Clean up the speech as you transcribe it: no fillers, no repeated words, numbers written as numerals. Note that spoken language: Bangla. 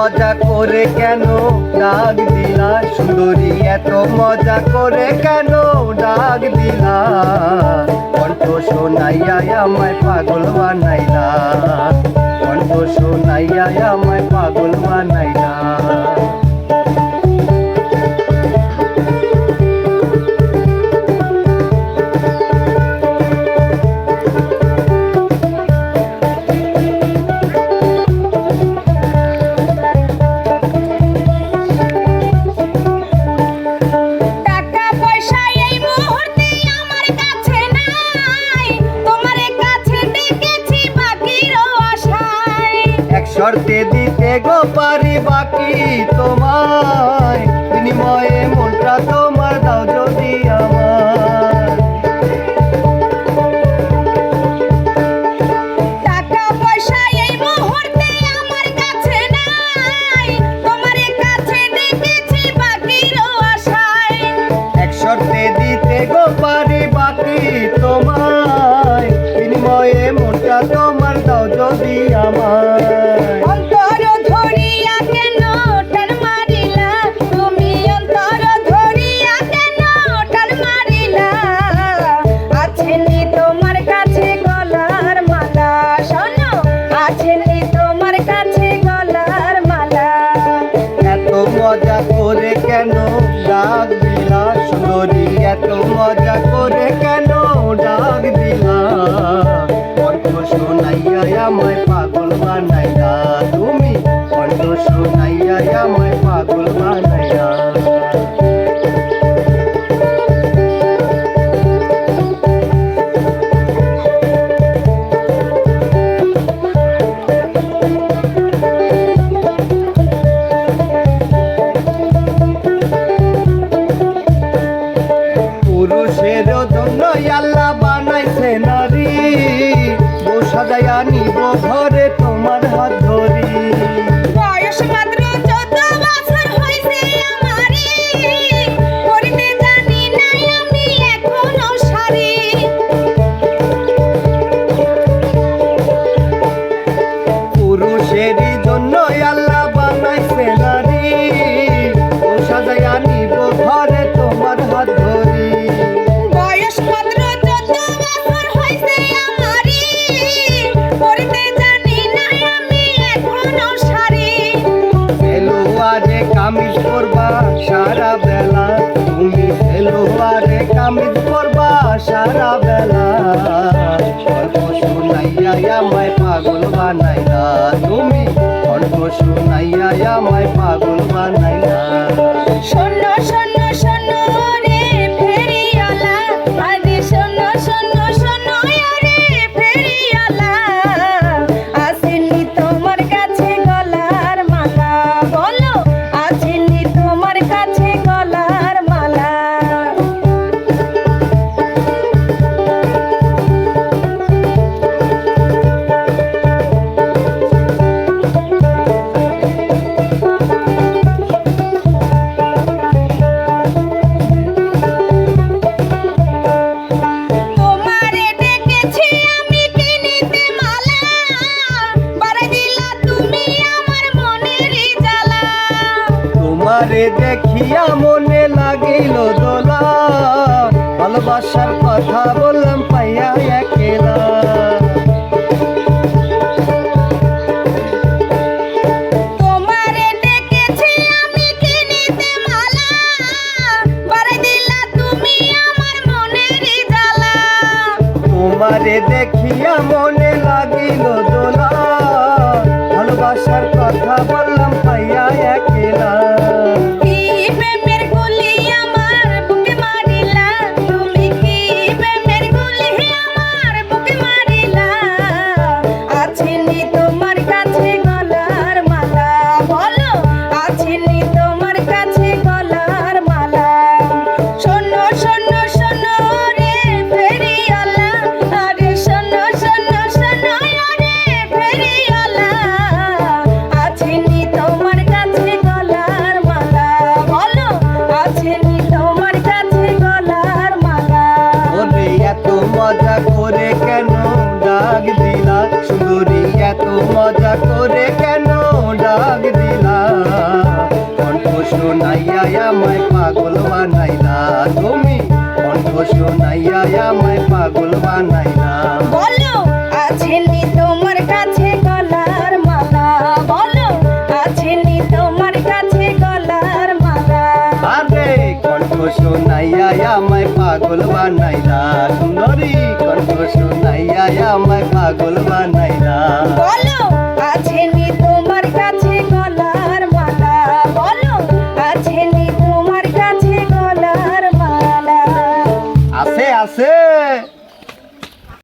মজা করে কেন ডাক দিলা সুন্দরী, এত মজা করে কেন ডাক দিলা, কণ্ঠ শোনাইয়া আমায় পাগল বানাইলা, কণ্ঠ শোনাইয়া আমায় পাগল বানাইলা। শর্তে দিতে গো পারি বাকি তোমায়, বিনিময়ে মনটা তোমার দাও যদি আমার। টাকা পয়সা এই মুহূর্তে আমার কাছে নাই, তোমার কাছে দেখেছি বাকির আশায়। এক শর্তে দিতে গো পারি বাকি তোমায়, বিনিময়ে মনটা তোমার দাও যদি আমার। মজা করে কেন ডাক দিলা সুন্দরী, এত মজা করে কেন ডাক দিলা, কণ্ঠ শোনাইয়া আমায় পাগল বানাইলা, তুমি কণ্ঠ শোনাইয়া আমায় পাগল বানাইলা। পুরুষের জন্য আল্লাহ বানাইছে নারী, বউ সাজাইয়া নিব ঘরে তোমার হাত ধরি। বয়স মাত্র 14 বছর হইছে আমারে, পরিতে জানি না আমি এখনো শাড়ি। পুরুষের জন্য আল্লাহ বানাইছে নারী, বউ সাজাইয়া নিব ঘরে তোমার হাত ধরি। বয়স মাত্র 14 বছর হইছে আমারে, পরিতে জানি না আমি এখনো শাড়ি। সেলোয়ারে কামিজ পরবা সারা বেলা, তুমি সেলোয়ারে কামিজ পরবা সারা বেলা, গল্প শোনাইয়া আমায় পাগল বানাইলা, তুমি গল্প শোনাইয়া আমায় পাগল বানাইলা। শোনো শোনো শোনো রে ফেরিওয়ালা, আরে শোনো শোনো শোনো রে ফেরিওয়ালা, আসেনি তোমার কাছে গলার মালা, বলো আসেনি তোমার কাছে গলার মালা। তোমারে দেখিয়া মনে লাগিল দোলা, ভালোবাসার কথা বললাম পাইয়া একলা। তোমারে দেখেছি আমি কিনিতে মালা, বাড়াই দিলা তুমি আমার মনের জ্বালা। তোমারে দেখিয়া মনে লাগিল দোলা, ভালোবাসার কথা বললাম পাইয়া একলা। কি প্রেমের গুলি আমার বুকে মারিলা, তুমি কি প্রেমের গুলি আমার বুকে মারিলা, আছেনি তোমার কাছে গলার মালা, বলো আছেনি তোমার কাছে গলার মালা। শোনো শোনো শোনো রে ফেরিওয়ালা, আরে শোনো শোনো শোনো রে ফেরিওয়ালা, আছেনি তোমার কাছে গলার মালা, বলো আছেনি তোমার কাছে গলার মালা। ওরে এত মজা করে কেন ডাক দিলা সুন্দরী, এত মজা করে কেন ডাক দিলা, শোনাইয়া আমায় পাগল বানাইলা, তুমি কণ্ঠ শোনাইয়া আমায় পাগল বানাইলা। বলো আছে নি তোমার কাছে গলার মালা, বলো আছে নি তোমার কাছে গলার মালা। আরে কণ্ঠ শোনাইয়া আমায় পাগল বানাইলা, সুন্দরী কণ্ঠ শোনাইয়া আমায় পাগল বানাইলা। বলো